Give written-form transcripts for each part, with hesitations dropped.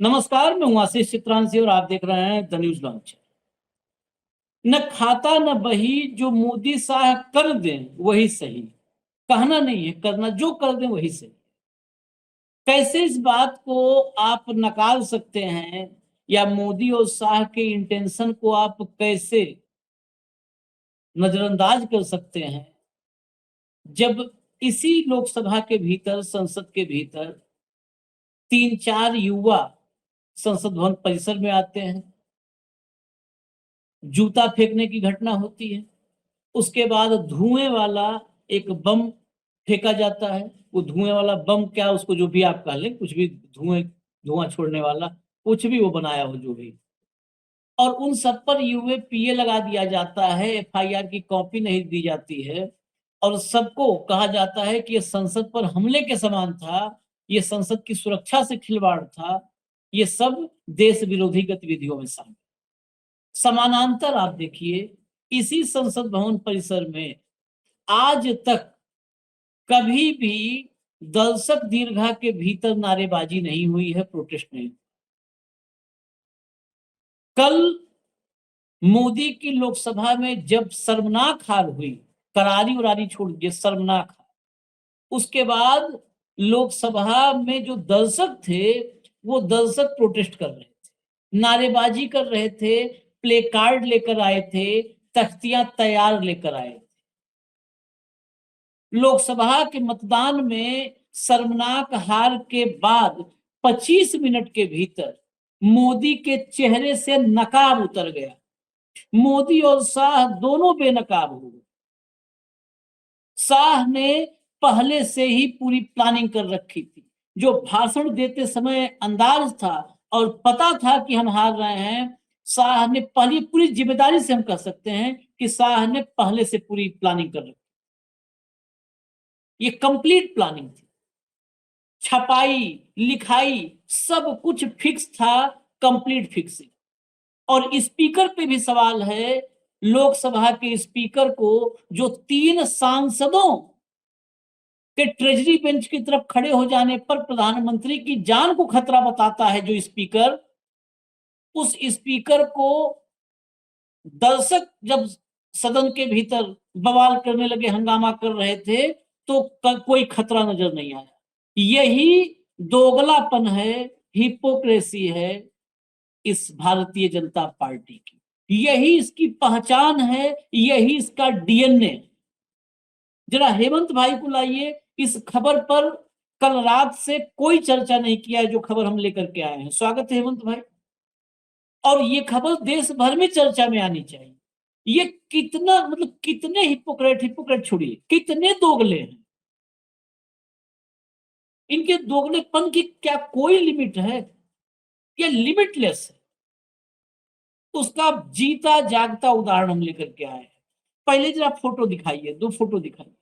नमस्कार, मैं हूं आशीष चित्रांशी और आप देख रहे हैं द न्यूज लॉन्च। न खाता न बही, जो मोदी शाह कर दें वही सही। कहना नहीं है, करना, जो कर दें वही सही। कैसे इस बात को आप नकार सकते हैं, या मोदी और शाह के इंटेंशन को आप कैसे नजरअंदाज कर सकते हैं, जब इसी लोकसभा के भीतर, संसद के भीतर 3-4 युवा संसद भवन परिसर में आते हैं, जूता फेंकने की घटना होती है, उसके बाद धुएं वाला एक बम फेंका जाता है। वो धुएं वाला बम, क्या उसको जो भी आप कह लें, कुछ भी धुआं छोड़ने वाला, कुछ भी वो बनाया हो जो भी, और उन सब पर यूएपीए लगा दिया जाता है, एफआईआर की कॉपी नहीं दी जाती है, और सबको कहा जाता है कि ये संसद पर हमले के समान था, ये संसद की सुरक्षा से खिलवाड़ था, ये सब देश विरोधी गतिविधियों में शामिल। समानांतर आप देखिए, इसी संसद भवन परिसर में आज तक कभी भी दर्शक दीर्घा के भीतर नारेबाजी नहीं हुई है, प्रोटेस्ट नहीं। कल मोदी की लोकसभा में जब शर्मनाक हार हुई, करारी उरारी छोड़ दिए, शर्मनाक हार, उसके बाद लोकसभा में जो दर्शक थे वो दर्शक प्रोटेस्ट कर रहे थे, नारेबाजी कर रहे थे, प्ले कार्ड लेकर आए थे, तख्तियां तैयार लेकर आए थे। लोकसभा के मतदान में शर्मनाक हार के बाद 25 मिनट के भीतर मोदी के चेहरे से नकाब उतर गया। मोदी और शाह दोनों बेनकाब हो गए। शाह ने पहले से ही पूरी प्लानिंग कर रखी थी। जो भाषण देते समय अंदाज था और पता था कि हम हार रहे हैं, शाह ने पहली, पूरी जिम्मेदारी से हम कह सकते हैं कि शाह ने पहले से पूरी प्लानिंग कर रखी। ये कंप्लीट प्लानिंग थी, छपाई लिखाई सब कुछ फिक्स था, कंप्लीट फिक्स। और स्पीकर पे भी सवाल है, लोकसभा के स्पीकर को, जो 3 सांसदों के ट्रेजरी बेंच की तरफ खड़े हो जाने पर प्रधानमंत्री की जान को खतरा बताता है, जो स्पीकर, उस स्पीकर को दर्शक जब सदन के भीतर बवाल करने लगे, हंगामा कर रहे थे, तो कोई खतरा नजर नहीं आया। यही दोगलापन है, हिपोक्रेसी है इस भारतीय जनता पार्टी की। यही इसकी पहचान है, यही इसका डीएनए। जरा हेमंत भाई को लाइए इस खबर पर। कल रात से कोई चर्चा नहीं किया है, जो खबर हम लेकर के आए हैं। स्वागत है हेमंत भाई। और ये खबर देश भर में चर्चा में आनी चाहिए। ये कितना, मतलब कितने हिपोक्रेट छोड़िए, कितने दोगले हैं। इनके दोगलेपन की क्या कोई लिमिट है? ये लिमिटलेस है। उसका जीता जागता उदाहरण हम लेकर के आए हैं। पहले जरा फोटो दिखाइए, 2 फोटो दिखाइए,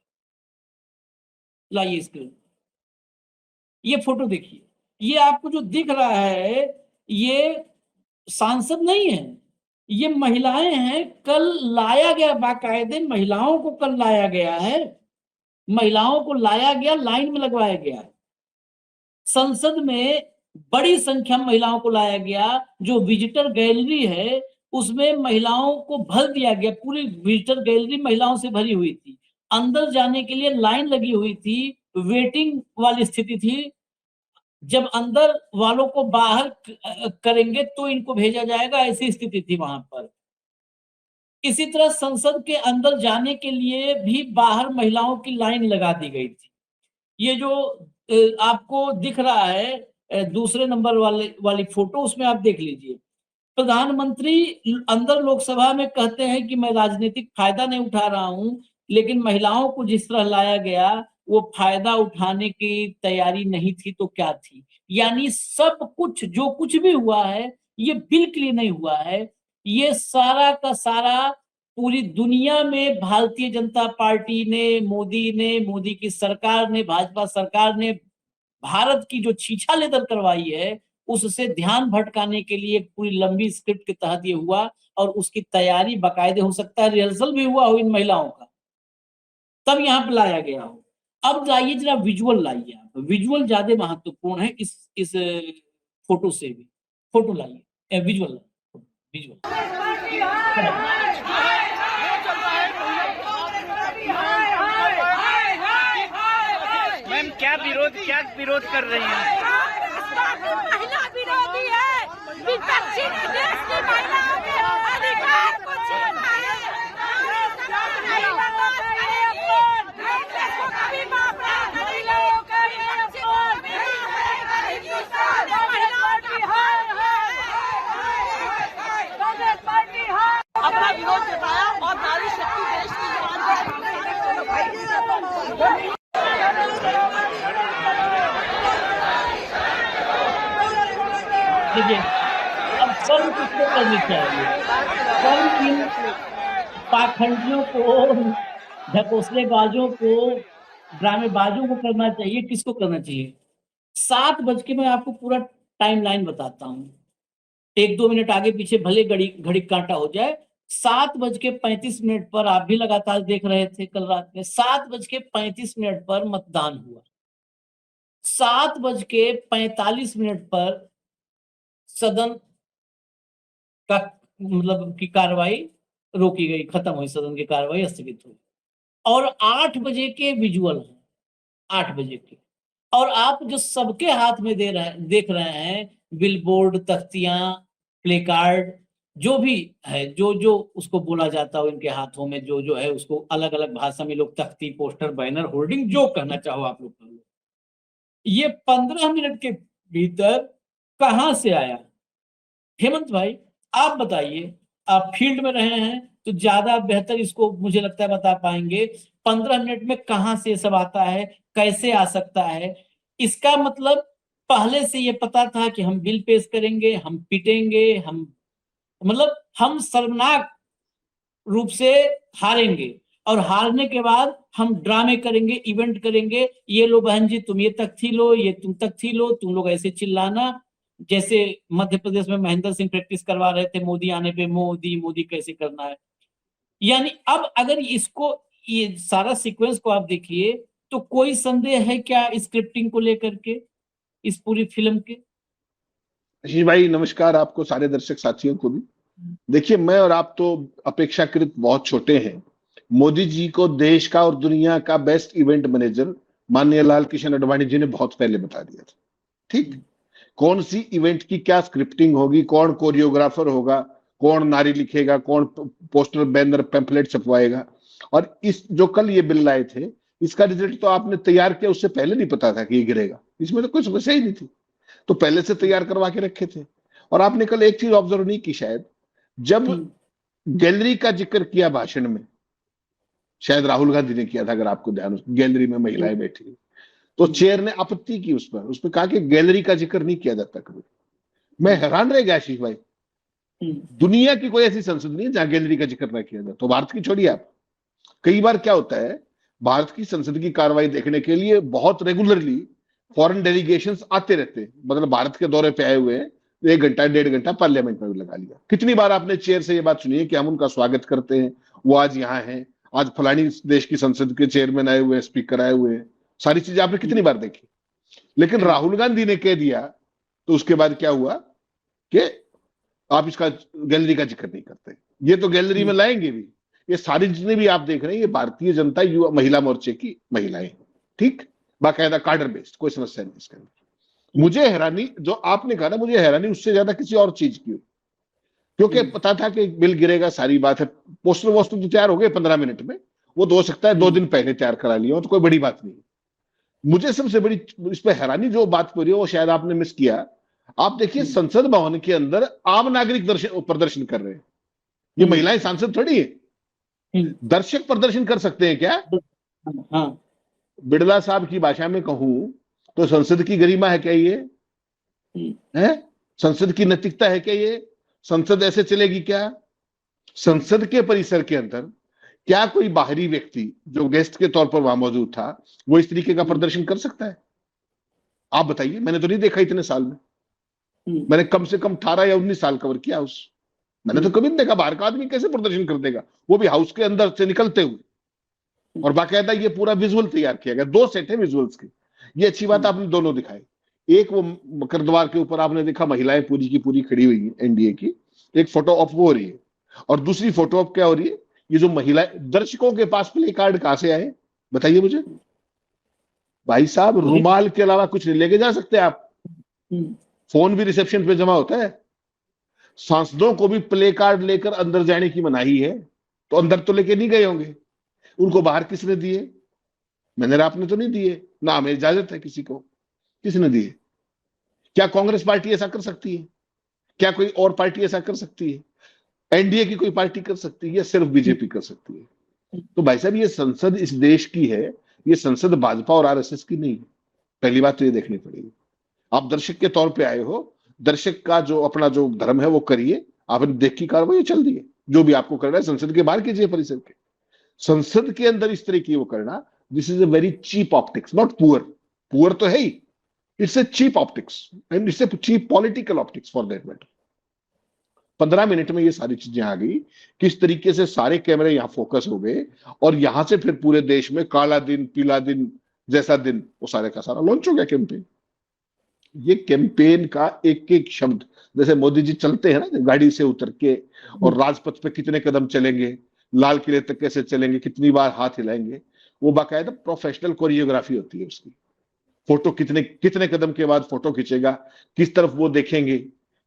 लाइए स्क्रीन। ये फोटो देखिए, ये आपको जो दिख रहा है, ये सांसद नहीं है, ये महिलाएं हैं। कल लाया गया, बाकायदे महिलाओं को कल लाया गया है, महिलाओं को लाया गया, लाइन में लगवाया गया। संसद में बड़ी संख्या में महिलाओं को लाया गया। जो विजिटर गैलरी है उसमें महिलाओं को भर दिया गया, पूरी विजिटर गैलरी महिलाओं से भरी हुई थी। अंदर जाने के लिए लाइन लगी हुई थी, वेटिंग वाली स्थिति थी। जब अंदर वालों को बाहर करेंगे तो इनको भेजा जाएगा, ऐसी स्थिति थी वहां पर। इसी तरह संसद के अंदर जाने के लिए भी बाहर महिलाओं की लाइन लगा दी गई थी। ये जो आपको दिख रहा है दूसरे नंबर वाली फोटो, उसमें आप देख लीजिए। प्रधानमंत्री अंदर लोकसभा में कहते हैं कि मैं राजनीतिक फायदा नहीं उठा रहा हूं, लेकिन महिलाओं को जिस तरह लाया गया वो फायदा उठाने की तैयारी नहीं थी तो क्या थी। यानी सब कुछ, जो कुछ भी हुआ है, ये बिल्कुल नहीं हुआ है। ये सारा का सारा पूरी दुनिया में भारतीय जनता पार्टी ने, मोदी की सरकार ने, भाजपा सरकार ने भारत की जो छीछा लेदर करवाई है, उससे ध्यान भटकाने के लिए एक पूरी लंबी स्क्रिप्ट के तहत ये हुआ। और उसकी तैयारी बाकायदे, हो सकता है रिहर्सल भी हुआ हो इन महिलाओं का, तब यहां पर लाया गया हो। अब लाइए जरा विजुअल, लाइए आप। विजुअल ज्यादा महत्वपूर्ण है इस फोटो से भी। फोटो लाइए, विजुअल विजुअल। मैम क्या विरोध कर रही हैं? महिला विरोधी है, विपक्षी देश की महिलाओं के अधिकार को छीनता है। कभी माफ नहीं करेगा। हिंदुस्तान महिलाओं की कांग्रेस पार्टी अपना विरोध जताया और नारी शक्ति देश की देखिए, अब सब किसको करनी चाहिए? सब इन पाखंडियों को, ढकोसलेबाजों को, ड्रामेबाजों को करना चाहिए। किसको करना चाहिए? 7 बज के मैं आपको पूरा टाइमलाइन बताता हूँ, 1-2 मिनट आगे पीछे भले घड़ी कांटा हो जाए। 7:35 पर, आप भी लगातार देख रहे थे कल रात में, 7:35 पर मतदान हुआ। 7:45 पर सदन का मतलब की कार्रवाई रोकी गई, खत्म हुई, सदन की कार्रवाई स्थगित हुई। और 8 बजे के विजुअल हैं, 8 बजे के। और आप जो सबके हाथ में देख रहे हैं, बिलबोर्ड, तख्तियां, प्ले कार्ड, जो भी है, जो उसको बोला जाता है इनके हाथों में, जो है उसको अलग अलग भाषा में लोग तख्ती, पोस्टर, बैनर, होर्डिंग, जो कहना चाहो आप लोग कर लो। ये 15 मिनट के भीतर कहां से आया? हेमंत भाई आप बताइए, आप फील्ड में रहे हैं तो ज्यादा बेहतर इसको मुझे लगता है बता पाएंगे। 15 मिनट में कहां से सब आता है, कैसे आ सकता है? इसका मतलब पहले से ये पता था कि हम बिल पेश करेंगे, हम पिटेंगे, हम शर्मनाक रूप से हारेंगे, और हारने के बाद हम ड्रामे करेंगे, इवेंट करेंगे। ये लो बहन जी तुम ये तख्ती लो, ये तुम तख्ती लो, तुम लोग ऐसे चिल्लाना, जैसे मध्य प्रदेश में महेंद्र सिंह प्रैक्टिस करवा रहे थे मोदी आने पे, मोदी मोदी कैसे करना है। यानी अब अगर इसको, ये सारा सीक्वेंस को आप देखिए तो कोई संदेह है क्या स्क्रिप्टिंग को लेकर के, इस पूरी फिल्म के? आशीष भाई नमस्कार, आपको, सारे दर्शक साथियों को भी। देखिए, मैं और आप तो अपेक्षाकृत बहुत छोटे हैं। मोदी जी को देश का और दुनिया का बेस्ट इवेंट मैनेजर माननीय लाल कृष्ण आडवाणी जी ने बहुत पहले बता दिया था। ठीक, कौन सी इवेंट की क्या स्क्रिप्टिंग होगी, कौन कोरियोग्राफर होगा, कौन नारी लिखेगा, कौन पोस्टर, बैनर, पैम्पलेट छपवाएगा। और इस जो कल ये बिल लाए थे, इसका रिजल्ट तो आपने तैयार किया, उससे पहले नहीं पता था कि ये गिरेगा, इसमें तो कोई समस्या ही नहीं थी, तो पहले से तैयार करवा के रखे थे। और आपने कल एक चीज ऑब्जर्व नहीं की शायद, जब गैलरी का जिक्र किया भाषण में, शायद राहुल गांधी ने किया था अगर आपको ध्यान हो, गैलरी में महिलाएं बैठी, तो चेयर ने आपत्ति की उस पर कहा कि गैलरी का जिक्र नहीं किया जाता कभी। मैं हैरान रह गया आशीष भाई, दुनिया की कोई ऐसी संसद नहीं है जहां गैलरी का जिक्र ना किया जाए। तो भारत की छोड़िए आप, कई बार क्या होता है, भारत की संसद की कार्रवाई देखने के लिए बहुत रेगुलरली फॉरेन डेलीगेशंस आते रहते हैं, मतलब भारत के दौरे पे आए हुए हैं, 1 घंटा 1.5 घंटा पार्लियामेंट में भी लगा लिया। कितनी बार आपने चेयर से ये बात सुनी है कि हम उनका स्वागत करते हैं, वो आज यहाँ हैं, आज फलानी देश की संसद के चेयरमैन आए हुए हैं, स्पीकर आए हुए हैं, सारी चीजें आपने कितनी बार देखी। लेकिन राहुल गांधी ने कह दिया तो उसके बाद क्या हुआ कि आप इसका गैलरी का जिक्र नहीं करते। ये तो गैलरी में लाएंगे भी, ये सारी जितने भी आप देख रहे हैं, ये भारतीय जनता युवा महिला मोर्चे की महिलाएं, ठीक, बाकायदा कार्डर बेस्ड, कोई समस्या नहीं इसके अंदर। मुझे हैरानी, जो आपने कहा ना, मुझे हैरानी उससे ज्यादा किसी और चीज की, क्योंकि पता था कि बिल गिरेगा, सारी बात है। पोस्टर वोस्टर तो तैयार हो गए 15 मिनट में, वो तो हो सकता है 2 दिन पहले तैयार करा लिया, तो कोई बड़ी बात नहीं। मुझे सबसे बड़ी इस पर हैरानी जो बात हो रही है, वो शायद आपने मिस किया। आप देखिए, संसद भवन के अंदर आम नागरिक प्रदर्शन कर रहे हैं, ये महिलाएं सांसद थोड़ी है। दर्शक प्रदर्शन कर सकते हैं क्या? हाँ। बिड़ला साहब की भाषा में कहूं तो संसद की गरिमा है क्या ये? है संसद की नैतिकता है क्या ये? संसद ऐसे चलेगी क्या? संसद के परिसर के अंदर क्या कोई बाहरी व्यक्ति जो गेस्ट के तौर पर वहां मौजूद था, वो इस तरीके का प्रदर्शन कर सकता है? आप बताइए, मैंने तो नहीं देखा इतने साल में। मैंने कम से कम 18 या 19 साल कवर किया हाउस, मैंने तो कभी नहीं देखा बाहर का आदमी कैसे प्रदर्शन कर देगा, वो भी हाउस के अंदर से निकलते हुए। और बाकायदा ये पूरा विजुअल तैयार किया गया, 2 सेट है विजुअल्स के। ये अच्छी बात आपने दोनों दिखाई। एक वो मकर द्वार के ऊपर आपने देखा महिलाएं पूरी की पूरी खड़ी हुई है एनडीए की, एक फोटो ऑप वो हो रही है, और दूसरी फोटो ऑप क्या हो रही है, ये जो महिलाएं, दर्शकों के पास प्ले कार्ड कहां से आए बताइए मुझे भाई साहब। रुमाल के अलावा कुछ नहीं लेके जा सकते आप, फोन भी रिसेप्शन पे जमा होता है। सांसदों को भी प्ले कार्ड लेकर अंदर जाने की मनाही है, तो अंदर तो लेके नहीं गए होंगे, उनको बाहर किसने दिए? मैंने आपने तो नहीं दिए ना, हमें इजाजत है किसी को, किसने दिए? क्या कांग्रेस पार्टी ऐसा कर सकती है? क्या कोई और पार्टी ऐसा कर सकती है? एनडीए की कोई पार्टी कर सकती है या सिर्फ बीजेपी कर सकती है? तो भाई साहब ये संसद इस देश की है, ये संसद भाजपा और आरएसएस की नहीं है। पहली बात तो ये देखनी पड़ेगी। आप दर्शक के तौर पे आए हो, दर्शक का जो अपना जो धर्म है वो करिए, आपने देख की कार्रवाई चल रही है, जो भी आपको करना है संसद के बाहर कीजिए, परिसर के। संसद के अंदर इस तरह की वो करना, this is a very cheap optics, not poor, poor तो है ही, it's a cheap optics and it's a cheap political optics for that matter. 15 minute में ये सारी चीजें आ गई, किस तरीके से सारे कैमरे यहां फोकस हो गए, और यहां से फिर पूरे देश में काला दिन पीला दिन जैसा दिन वो सारे का सारा लॉन्च हो गया कैंपेन। ये कैंपेन का एक एक शब्द, जैसे मोदी जी चलते हैं ना गाड़ी से उतर के, और राजपथ पे कितने कदम चलेंगे, लाल किले तक कैसे चलेंगे, कितनी बार हाथ हिलाएंगे, वो बाकायदा प्रोफेशनल कोरियोग्राफी होती है उसकी। फोटो कितने कितने कदम के बाद फोटो खींचेगा, किस तरफ वो देखेंगे,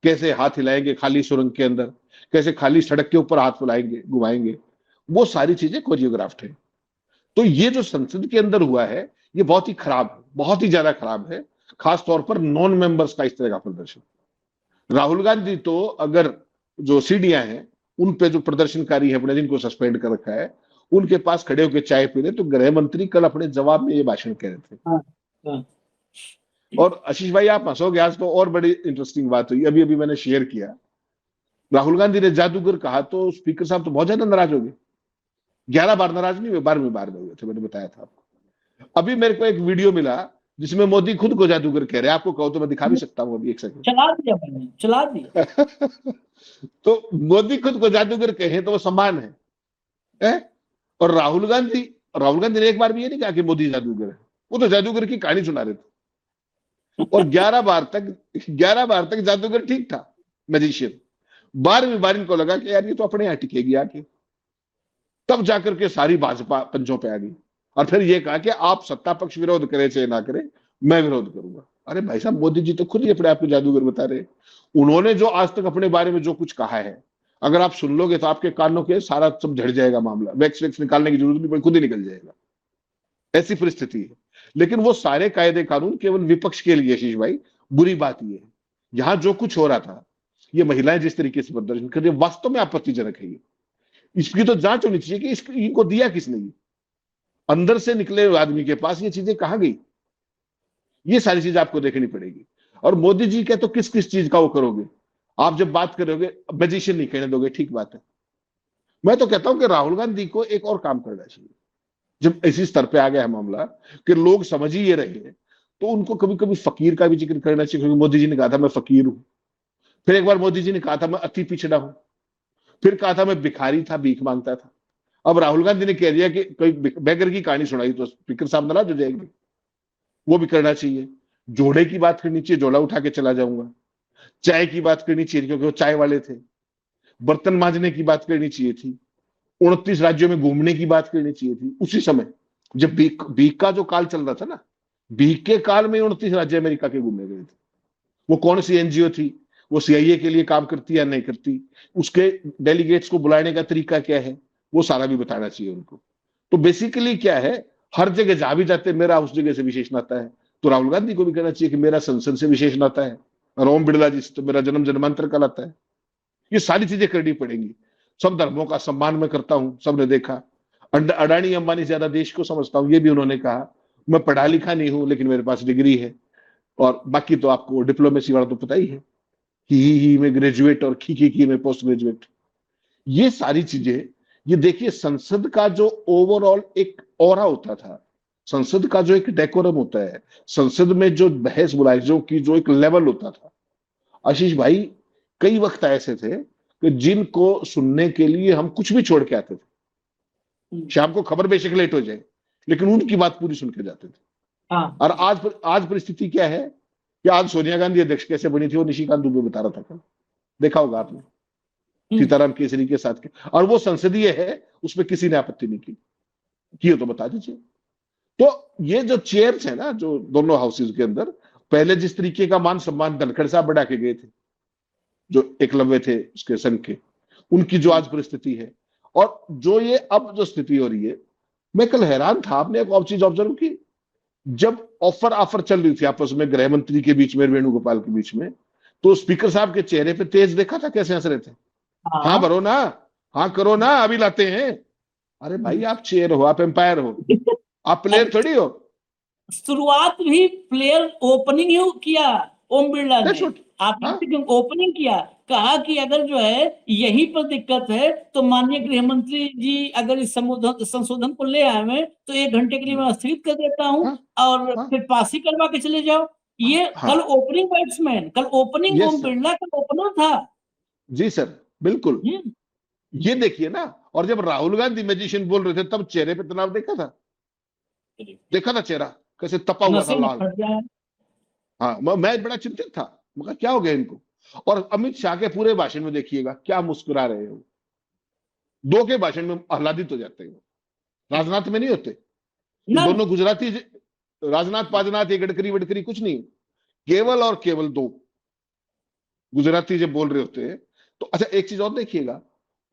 कैसे हाथ हिलाएंगे खाली सुरंग के अंदर, कैसे खाली सड़क के ऊपर हाथ फुलाएंगे घुमाएंगे, वो सारी चीजें कोरियोग्राफ्ड है। तो ये जो संसद के अंदर हुआ है ये बहुत ही खराब है, बहुत ही ज्यादा खराब है, खास तौर पर नॉन मेंबर्स का इस तरह का प्रदर्शन। राहुल गांधी तो अगर जो सीडियां हैं उन पे जो प्रदर्शनकारी है अपने जिनको सस्पेंड कर रखा है, उनके पास खड़े होकर चाय पी रहे, तो गृह मंत्री कल अपने जवाब में ये भाषण कह रहे थे। हाँ। और आशीष भाई आप हंसोगे, आज तो और बड़ी इंटरेस्टिंग बात हुई, अभी अभी मैंने शेयर किया, राहुल गांधी ने जादूगर कहा तो स्पीकर साहब तो बहुत ज्यादा नाराज हो गए। 11 बार नाराज नहीं हुए, 12वीं बार में हुए थे, मैंने बताया था आपको। अभी मेरे को एक वीडियो मिला जिसमें मोदी खुद को जादूगर कह रहे हैं, आपको कहो तो मैं दिखा भी सकता हूं, अभी एक सेकंड चला दिया मैंने, चला दिया। तो मोदी खुद को जादूगर कहे तो वो सम्मान है? और राहुल गांधी ने एक बार भी ये नहीं कहा कि मोदी जादूगर है, वो तो जादूगर की कहानी सुना रहे थे। और 11 बार तक जादूगर ठीक था, मैजिशियन। 12वीं बार इनको लगा कि यार ये तो अपने यहां टिकेगी आके, तब जाकर के सारी भाजपा पंचों पे आ गई, और फिर ये कहा कि आप सत्ता पक्ष विरोध करे चाहे ना करे, मैं विरोध करूंगा। अरे भाई साहब, मोदी जी तो खुद ही अपने आप को जादूगर बता रहे। उन्होंने जो आज तक अपने बारे में जो कुछ कहा है, अगर आप सुन लोगे तो आपके कानों के सारा सब झड़ जाएगा मामला, वैक्स निकालने की जरूरत नहीं, खुद ही निकल जाएगा, ऐसी परिस्थिति है। लेकिन वो सारे कायदे कानून केवल विपक्ष के लिए। आशीष भाई, बुरी बात ये है, यहां जो कुछ हो रहा था, ये महिलाएं जिस तरीके से प्रदर्शन कर रही है, वास्तव में आपत्तिजनक है। इसकी तो जांच होनी चाहिए कि इनको दिया किसने, अंदर से निकले आदमी के पास ये चीजें कहां गई, ये सारी चीज आपको देखनी पड़ेगी। और मोदी जी के तो किस किस चीज का वो करोगे आप, जब बात करोगे मैजिशियन नहीं कहने दोगे, ठीक बात है। मैं तो कहता हूं कि राहुल गांधी को एक और काम करना चाहिए, जब इसी स्तर पे आ गया है मामला कि लोग समझ ही ये रहे हैं, तो उनको कभी कभी फकीर का भी जिक्र करना चाहिए, क्योंकि मोदी जी ने कहा था मैं फकीर हूं, फिर एक बार मोदी जी ने कहा था मैं अति पिछड़ा हूं, फिर कहा था मैं भिखारी था, भीख मांगता था। अब राहुल गांधी ने कह दिया कि कोई बेगर की कहानी सुनाई तो स्पीकर साहब नाराज हो जाएंगे, वो भी करना चाहिए। जोड़े की बात करनी चाहिए, जोड़ा उठा के चला जाऊंगा। चाय की बात करनी चाहिए क्योंकि वो चाय वाले थे। बर्तन मांजने की बात करनी चाहिए थी। 29 राज्यों में घूमने की बात करनी चाहिए थी उसी समय जब भीख का जो काल चल रहा था ना, भीख के काल में 29 राज्य अमेरिका के घूमने गए थे। वो कौन सी एनजीओ थी, वो सीआईए के लिए काम करती या नहीं करती, उसके डेलीगेट्स को बुलाने का तरीका क्या है, वो सारा भी बताना चाहिए उनको। तो बेसिकली क्या है, हर जगह जहां भी जाते मेरा उस जगह से विशेष नाता है, तो राहुल गांधी को भी कहना चाहिए कि मेरा संसद से विशेष नाता है, और ओम बिड़ला जी से तो मेरा जन्म जन्मांतर का नाता है। ये सारी चीजें करनी पड़ेंगी। सब धर्मों का सम्मान मैं करता हूं, सबने देखा। अडानी अंबानी ज्यादा देश को समझता हूं, ये भी उन्होंने कहा। मैं पढ़ा लिखा नहीं हूं लेकिन मेरे पास डिग्री है, और बाकी तो आपको डिप्लोमेसी वाला तो पता ही है, ही में ग्रेजुएट और खी में पोस्ट ग्रेजुएट। ये सारी चीजें, ये देखिए संसद का जो ओवरऑल एक ऑरा होता था, संसद का जो एक डेकोरम होता है, संसद में जो बहस बुलाइजों की जो एक लेवल होता था, आशीष भाई कई वक्त ऐसे थे कि जिनको सुनने के लिए हम कुछ भी छोड़ के आते थे। शाम को खबर बेशक लेट हो जाए लेकिन उनकी बात पूरी सुन के जाते थे। हाँ। और आज परिस्थिति क्या है कि आज सोनिया गांधी अध्यक्ष कैसे बनी थी, वो निशिकांत दुबे बता रहा था कल, देखा होगा आपने, सीताराम केसरी के साथ के, और वो संसदीय है, उसमें किसी ने आपत्ति नहीं की हो तो बता दीजिए। तो ये जो चेयर्स है ना, जो दोनों हाउसेज के अंदर, पहले जिस तरीके का मान सम्मान धनखड़ साहब बढ़ा के गए थे, जो एकलव्य थे उसके संघ के, उनकी जो आज परिस्थिति है, और जो ये अब जो स्थिति हो रही है, मैं कल हैरान था। आपने एक और चीज ऑब्जर्व की, जब ऑफर चल रही थी आपस में गृह मंत्री के बीच में, वेणुगोपाल के बीच में, तो स्पीकर साहब के चेहरे पे तेज देखा था कैसे हंस रहे थे। हाँ भरो ना, हाँ करो ना, अभी लाते हैं। अरे भाई आप चेयर हो, आप एम्पायर हो, आप प्लेयर थोड़ी हो। शुरुआत भी प्लेयर ओपनिंग ही किया ओम बिरला ने, That's what- आपने ओपनिंग किया, कहा कि अगर जो है यहीं पर दिक्कत है तो माननीय गृह मंत्री जी अगर इस संशोधन को ले आए हैं तो 1 घंटे के लिए मैं स्थगित कर देता हूं हाँ, और हाँ, फिर पास ही करवा के चले जाओ। ये हाँ, कल ओपनिंग बैट्समैन, कल ओपनिंग Yes, ओम sir. बिरला का ओपनर था। जी सर, बिल्कुल। ये देखिए ना, और जब राहुल गांधी मैजिशियन बोल रहे थे तब चेहरे पे तनाव देखा था, देखा था चेहरा कैसे तपा हुआ था, नसें न लाल। फट जाए। हाँ, मैं बड़ा चिंतित था, मगर क्या हो गया इनको। और अमित शाह के पूरे भाषण में देखिएगा क्या मुस्कुरा रहे हो, 2 के भाषण में आह्लादित हो जाते हैं, राजनाथ में नहीं होते। ना दोनों गुजराती, राजनाथ पाजनाथ, ये गडकरी वडकरी कुछ नहीं, केवल और केवल 2 गुजराती जब बोल रहे होते हैं। तो अच्छा एक चीज और देखिएगा,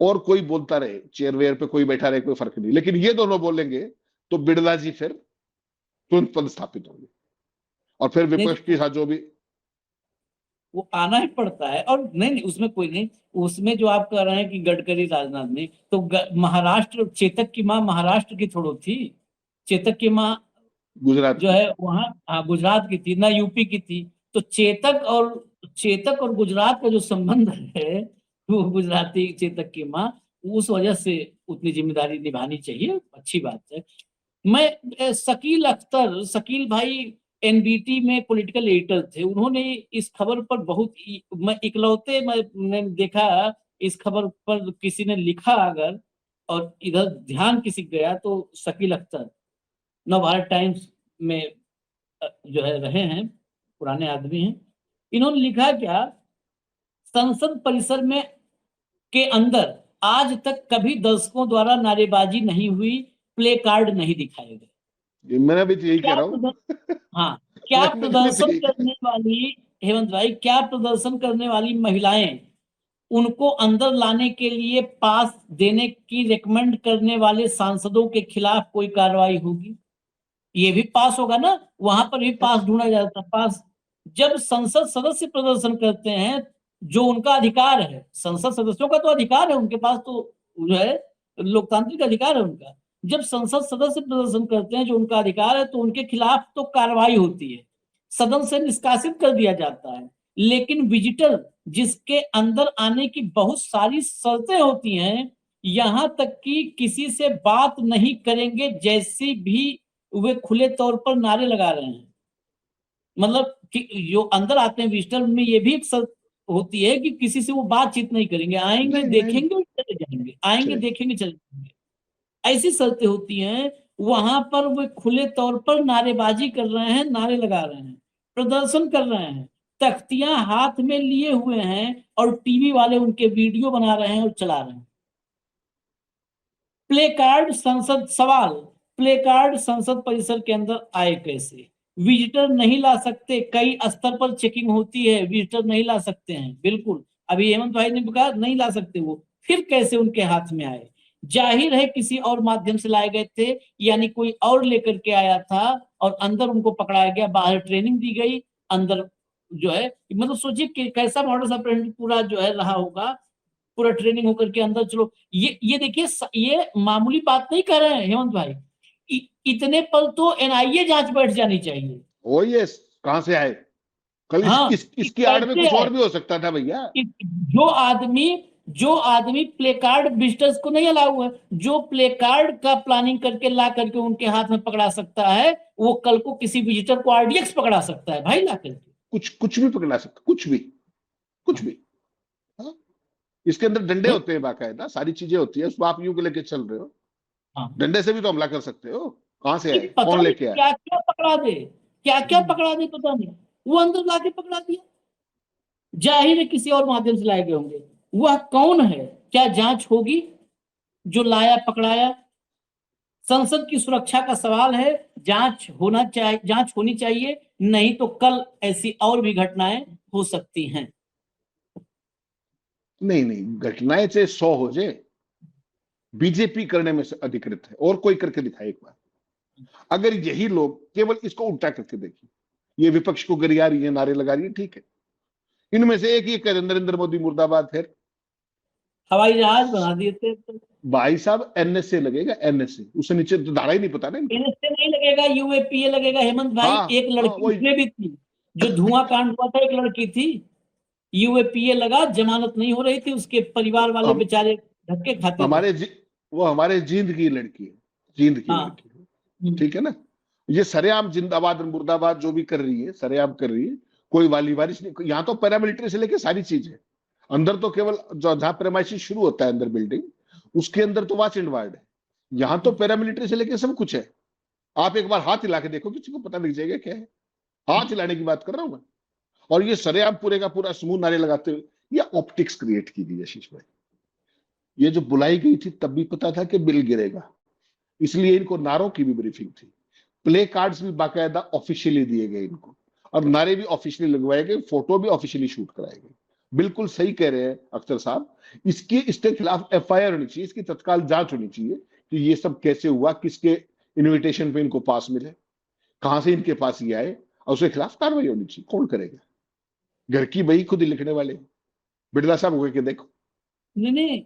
और कोई बोलता रहे, चेयर वेयर पे कोई बैठा रहे, कोई फर्क नहीं, लेकिन ये दोनों बोलेंगे तो बिड़ला जी फिर तुरंत पद स्थापित होंगे, और फिर विपक्ष के साथ जो भी वो आना ही पड़ता है। और नहीं उसमें कोई नहीं, उसमें जो आप कह रहे हैं कि गडकरी राजनाथ ने तो महाराष्ट्र, चेतक की माँ महाराष्ट्र की थोड़ी थी, चेतक की माँ गुजरात जो है वहाँ गुजरात की थी ना, यूपी की थी। तो चेतक और गुजरात का जो संबंध है, वो गुजराती चेतक की माँ, उस वजह से उतनी जिम्मेदारी निभानी चाहिए, अच्छी बात है। मैं शकील भाई एनडीटी में पॉलिटिकल एडिटर थे, उन्होंने इस खबर पर बहुत, मैं इकलौते मैंने देखा इस खबर पर किसी ने लिखा अगर, और इधर ध्यान किसी गया तो शकील अख्तर नवभारत टाइम्स में जो है रहे हैं, पुराने आदमी हैं। इन्होंने लिखा क्या, संसद परिसर में के अंदर आज तक कभी दर्शकों द्वारा नारेबाजी नहीं हुई, प्ले कार्ड नहीं दिखाए गए। मैंने भी तो यही कह रहा हूँ। हाँ, क्या मैंने भी प्रदर्शन तो यही करने वाली, हेमंत भाई, क्या प्रदर्शन करने वाली महिलाएं, उनको अंदर लाने के लिए पास देने की रेकमेंड करने वाले सांसदों के खिलाफ कोई कार्रवाई होगी? ये भी पास होगा ना, वहां पर भी पास ढूंढा जाता है, पास। जब संसद सदस्य प्रदर्शन करते हैं, जो उनका अधिकार है, संसद सदस्यों का तो अधिकार है, उनके पास तो जो है लोकतांत्रिक अधिकार है उनका। जब संसद सदस्य प्रदर्शन करते हैं, जो उनका अधिकार है, तो उनके खिलाफ तो कार्रवाई होती है, सदन से निष्कासित कर दिया जाता है। लेकिन विजिटर जिसके अंदर आने की बहुत सारी शर्तें होती हैं, यहां तक कि किसी से बात नहीं करेंगे जैसी भी वे खुले तौर पर नारे लगा रहे हैं। मतलब कि जो अंदर आते हैं विजिटर में ये भी एक शर्त होती है कि किसी से वो बातचीत नहीं करेंगे, आएंगे देखेंगे और चले जाएंगे, आएंगे देखेंगे चले जाएंगे, ऐसी शर्तें होती हैं। वहां पर वे खुले तौर पर नारेबाजी कर रहे हैं, नारे लगा रहे हैं, प्रदर्शन कर रहे हैं, तख्तियां हाथ में लिए हुए हैं, और टीवी वाले उनके वीडियो बना रहे हैं और चला रहे हैं। प्ले कार्ड संसद, सवाल, प्ले कार्ड संसद परिसर के अंदर आए कैसे? विजिटर नहीं ला सकते, कई स्तर पर चेकिंग होती है, विजिटर नहीं ला सकते हैं, बिल्कुल। अभी हेमंत भाई ने कहा नहीं ला सकते, वो फिर कैसे उनके हाथ में आए? जाहिर है किसी और माध्यम से लाए गए थे, यानी कोई और लेकर के आया था और अंदर उनको पकड़ाया गया, बाहर ट्रेनिंग दी गई, अंदर जो है, मतलब सोचिए कैसा मॉडल ऑपरेंडी पूरा जो है रहा होगा, पूरा ट्रेनिंग होकर के अंदर चलो। ये देखिए, ये मामूली बात नहीं कर रहे हैं हेमंत भाई, इतने पल तो एनआईए जांच बैठ जानी चाहिए। ओ ये कहां से आए कल? हाँ, इसकी आड़ में कुछ और भी हो सकता था भैया। जो आदमी प्ले कार्ड विजिटर्स को नहीं अलाउ है, जो प्ले कार्ड का प्लानिंग करके ला करके उनके हाथ में पकड़ा सकता है, वो कल को किसी विजिटर को आरडीएक्स पकड़ा सकता है भाई ला करके। कुछ भी पकड़ा सकता, कुछ भी। हाँ? इसके अंदर डंडे होते हैं बाकायदा, सारी चीजें होती है, उसको आप यूं के लेके चल रहे हो, डंडे से भी तो हमला कर सकते हो। कहां से आए, कौन लेके आए? क्या क्या पकड़ा दे, क्या क्या पकड़ा दे पता नहीं। वो अंदर लाके पकड़ा दिया। जाहिर है किसी और माध्यम से लाए गए होंगे। वह कौन है, क्या जांच होगी जो लाया पकड़ाया? संसद की सुरक्षा का सवाल है, जांच होनी चाहिए, नहीं तो कल ऐसी और भी घटनाएं हो सकती हैं। नहीं नहीं, घटनाएं चाहे 100 हो जाए, बीजेपी करने में से अधिकृत है, और कोई करके दिखाए एक बार। अगर यही लोग केवल इसको उल्टा करके देखिए, ये विपक्ष को गरिया रही है, नारे लगा रही है, ठीक है, इनमें से एक ही कह नरेंद्र मोदी मुर्दाबाद, फिर हवाई जहाज बना दिए थे। भाई साहब एनएसए लगेगा, एनएसए, उससे नीचे तो धारा ही नहीं पता ना। एनएसए नहीं लगेगा, यूएपीए लगेगा। हेमंत भाई, हाँ, एक लड़की उसमें भी थी जो धुआं कांड हुआ था, एक लड़की थी, यूएपीए लगा, जमानत नहीं हो रही थी, उसके परिवार वाले बेचारे धक्के खाते थे। वो हमारे जींद की लड़की है, जींद की लड़की है, ठीक है ना। ये सरेआम जिंदाबाद मुर्दाबाद जो भी कर रही है, सरेआम कर रही है, कोई वाली वारिश नहीं। यहाँ तो पैरामिलिट्री से लेके सारी चीज है अंदर, तो केवल जहां प्रेमाइसी शुरू होता है अंदर बिल्डिंग, उसके अंदर तो वॉच एंड वार्ड है। यहाँ तो पैरामिलिट्री से लेके सब कुछ है। आप एक बार हाथ हिला के देखो, किसी को पता लग जाएगा क्या है। हाथ हिलाने की बात कर रहा हूं मैं। और ये सरेआम पूरे का पूरा समूह नारे लगाते हुए, ये ऑप्टिक्स क्रिएट की गई आशीष भाई। ये जो बुलाई गई थी तब भी पता था कि बिल गिरेगा, इसलिए इनको नारों की भी ब्रीफिंग थी, प्ले कार्ड्स भी बाकायदा ऑफिशियली दिए गए इनको, और नारे भी ऑफिशियली लगवाए गए, फोटो भी ऑफिशियली शूट कराए गए। बिल्कुल सही कह रहे हैं अख्तर साहब, इसके खिलाफ एफआईआर होनी चाहिए, इसकी तत्काल जांच होनी चाहिए कि ये सब कैसे हुआ, किसके इन्विटेशन पे इनको पास मिले, कहां से इनके पास ये आए, और उसके खिलाफ कार्रवाई होनी चाहिए। कौन करेगा? घर की बही खुद ही लिखने वाले बिड़ला साहब हो के देखो। नहीं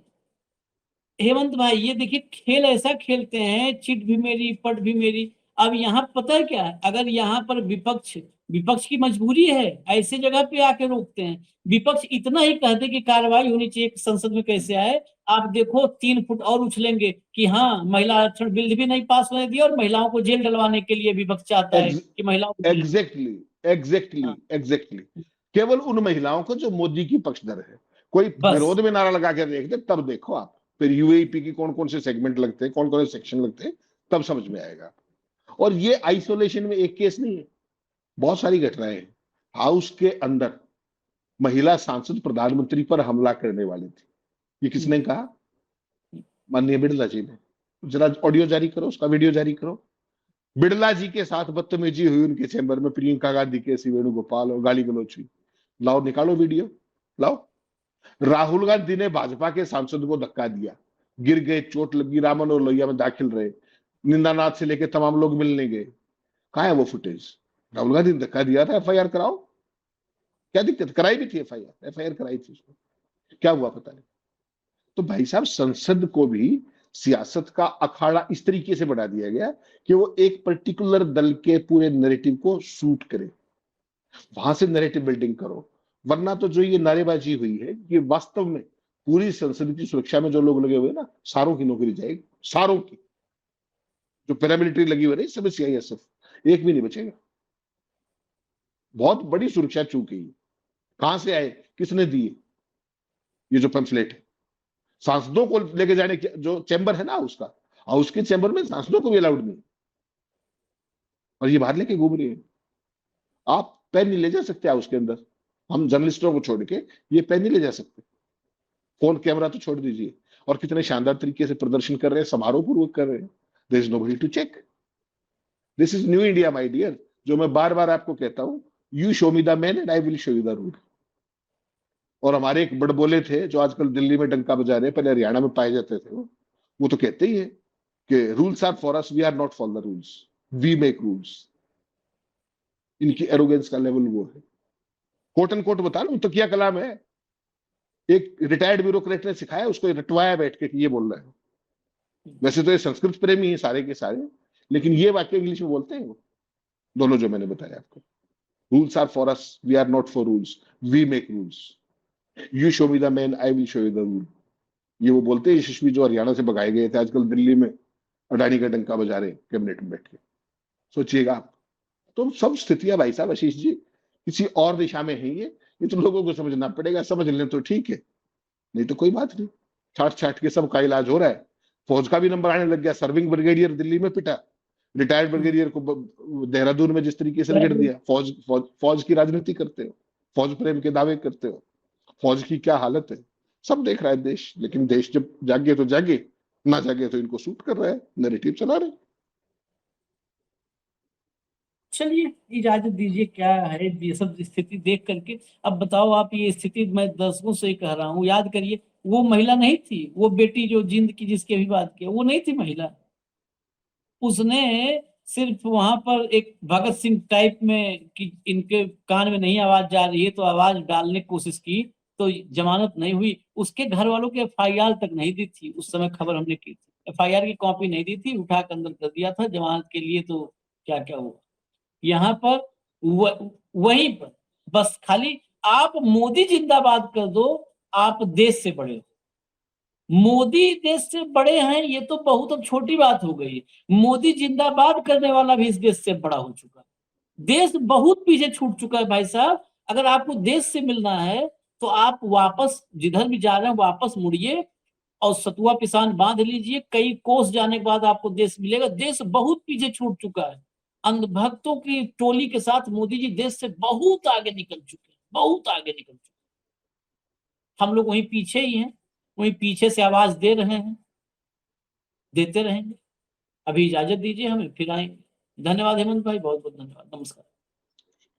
हेमंत भाई, ये देखिए खेल ऐसा खेलते हैं, चिट भी मेरी पट भी मेरी। अब यहाँ पता है क्या है, अगर यहाँ पर विपक्ष की मजबूरी है, ऐसे जगह पे आके रोकते हैं। विपक्ष इतना ही कहते कि कार्रवाई होनी चाहिए, संसद में कैसे आए, आप देखो 3 फुट और उछलेंगे कि हाँ महिला आरक्षण बिल भी नहीं पास होने दिया और महिलाओं को जेल डलवाने के लिए विपक्ष चाहता है कि महिलाओं को एग्जैक्टली केवल उन महिलाओं को जो मोदी की पक्षधर है। कोई विरोध में नारा लगा के देखते, तब देखो आप फिर यूएपी की कौन कौन से सेगमेंट लगते हैं, कौन कौन से सेक्शन लगते हैं, तब समझ में आएगा। और ये आइसोलेशन में एक केस नहीं है, बहुत सारी घटनाएं हैं। हाउस के अंदर महिला सांसद प्रधानमंत्री पर हमला करने वाली थी, ये किसने कहा? माननीय बिड़ला जी ने। जरा ऑडियो जारी करो, उसका वीडियो जारी करो। बिड़ला जी के साथ बदतमीजी हुई उनके चैम्बर में, प्रियंका गांधी के सी वेणुगोपाल और गाली गलौच हुई। लाओ, निकालो वीडियो, लाओ। राहुल गांधी ने भाजपा के सांसद को धक्का दिया, गिर गए, चोट लगी, रामन और लोहिया में दाखिल रहे, निंदानाथ से लेकर तमाम लोग मिलने गए। कहां है वो फुटेज? राहुल गांधी ने धक्का दिया था, एफआईआर कराओ, क्या दिक्कत? कराई भी थी एफआईआर कराई थी उसको, क्या हुआ पता नहीं। तो भाई साहब, संसद को भी सियासत का अखाड़ा इस तरीके से बढ़ा दिया गया कि वो एक पर्टिकुलर दल के पूरे नैरेटिव को सूट करे, वहां से नैरेटिव बिल्डिंग करो। वरना तो जो ये नारेबाजी हुई है, ये वास्तव में पूरी संसद की सुरक्षा में जो लोग लगे हुए ना, सारों की नौकरी जाएगी, सारों की। जो पैरामिलिट्री लगी हुई है, सब सीआईएसएफ, एक भी नहीं बचेगा। बहुत बड़ी सुरक्षा चूक गई। कहां से आए, किसने दिए? ये जो पैम्फलेट है, सांसदों को लेके जाने की जो चैम्बर है ना उसका, हाउस के चैम्बर में सांसदों को भी अलाउड नहीं, और ये बाहर लेके घूम रही है। आप पेन नहीं ले जा सकते हाउस के अंदर, हम जर्नलिस्टों को छोड़ के ये पेन नहीं ले जा सकते। फोन कैमरा तो छोड़ दीजिए। और कितने शानदार तरीके से प्रदर्शन कर रहे हैं, समारोह पूर्वक कर रहे हैं। There is nobody to check. This is new India my dear, जो मैं बार बार आपको कहता हूं, you show me the man and I will show you the rule. और हमारे एक बड़बोले थे जो आजकल दिल्ली में डंका बजा रहे हैं, पहले हरियाणा में पाए जाते थे, वो तो कहते ही है कि rules are for us, we are not for the rules, we make rules. इनकी एरोगेंस का लेवल वो है। कोट एंड कोट बता रहा हूं, तकिया कलाम है, एक रिटायर्ड ब्यूरोक्रेट ने सिखाया, उसको रटवाया बैठ के कि ये बोल रहा है। वैसे तो ये संस्कृत प्रेमी है सारे के सारे, लेकिन ये वाक्य इंग्लिश में बोलते हैं वो दोनों जो मैंने बताया आपको। Rules are for us, we are not for rules, we make rules. You show me the man, I will show you the rule. ये वो बोलते हैं यशस्वी जो हरियाणा से भगाए गए थे, आजकल दिल्ली में अडानी का डंका बजा रहे कैबिनेट में बैठ के। सोचिएगा आप। तो सब स्थितियां भाई साहब आशीष जी किसी और दिशा में है। ये तो लोगों को समझना पड़ेगा। समझ लें तो ठीक है, नहीं तो कोई बात नहीं। छाट छाट के सबका इलाज हो रहा है। फौज का भी नंबर आने लग गया। सर्विंग ब्रिगेडियर दिल्ली में पिटा, रिटायर्ड ब्रिगेडियर को देहरादून में जिस तरीके से रगड़ दिया, फौज की राजनीति करते हो, फौज प्रेम के दावे करते हो, फौज की क्या हालत है, सब देख रहा है देश। लेकिन देश जब जागे तो जागे, ना जागे तो इनको सूट कर रहा है, नैरेटिव चला रहे। चलिए इजाजत दीजिए, क्या है ये सब स्थिति देख करके। अब बताओ आप, ये स्थिति मैं दशकों से कह रहा हूँ, याद करिए वो महिला नहीं थी, वो बेटी जो जिंद की जिसकी अभी बात की, वो नहीं थी महिला। उसने सिर्फ वहां पर एक भगत सिंह टाइप में कि इनके कान में नहीं आवाज जा रही है तो आवाज डालने की कोशिश की, तो जमानत नहीं हुई। उसके घर वालों के FIR तक नहीं दी थी, उस समय खबर हमने की थी, FIR की कॉपी नहीं दी थी, उठा कर अंदर कर दिया था जमानत के लिए। तो क्या क्या हुआ यहाँ पर, वहीं पर बस खाली आप मोदी जिंदाबाद कर दो, आप देश से बड़े हो। मोदी देश से बड़े हैं ये तो बहुत अब छोटी बात हो गई। मोदी जिंदाबाद करने वाला भी इस देश से बड़ा हो चुका है। देश बहुत पीछे छूट चुका है भाई साहब। अगर आपको देश से मिलना है तो आप वापस जिधर भी जा रहे हैं वापस मुड़िए और सतुआ पिसान बांध लीजिए। कई कोस जाने के बाद आपको देश मिलेगा। देश बहुत पीछे छूट चुका है। अंधभक्तों की टोली के साथ मोदी जी देश से बहुत आगे निकल चुके हैं, बहुत आगे निकल चुके हैं। हम लोग वहीं पीछे ही हैं, वहीं पीछे से आवाज दे रहे हैं, देते रहेंगे। अभी इजाजत दीजिए, हमें फिर आएंगे। धन्यवाद हेमंत भाई, बहुत बहुत धन्यवाद, नमस्कार।